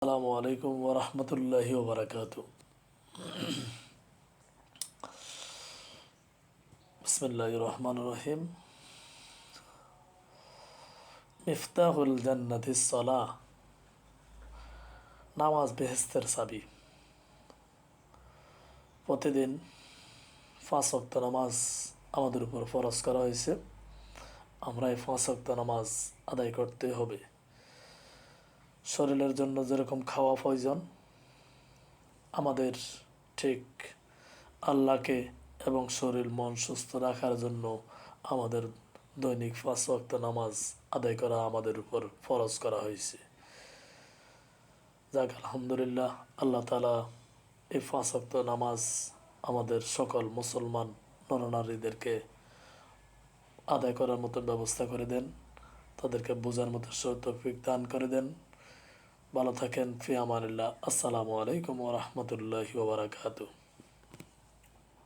আসসালামু আলাইকুম ওরহমতুল্লাহি ওবরাকাতু। বিসমিল্লাহির রহমানির রহিম। মিফতাহুল জান্নাতিস সালাহ, নামাজ বেহেস্তের চাবি। প্রতিদিন 5 ওয়াক্ত নামাজ আমাদের উপর ফরজ করা হয়েছে। আমরা এই 5 ওয়াক্ত নামাজ আদায় করতে হবে। শরীরের জন্য যেরকম খাওয়া প্রয়োজন, আমাদের ঠিক আল্লাহকে এবং শরীর মন সুস্থ রাখার জন্য আমাদের দৈনিক 5 ওয়াক্ত নামাজ আদায় করা আমাদের উপর ফরজ করা হয়েছে। যাক আলহামদুলিল্লাহ, আল্লাহ তাআলা এই 5 ওয়াক্ত নামাজ আমাদের সকল মুসলমান নরনারীদেরকে আদায় করার মতো ব্যবস্থা করে দেন, তাদেরকে বোঝার মতো তৌফিক দান করে দেন। ভালো থাকেন। ফি আমানিল্লাহ। আসসালামু আলাইকুম ওয়া রাহমাতুল্লাহি ওয়া বারাকাতুহু।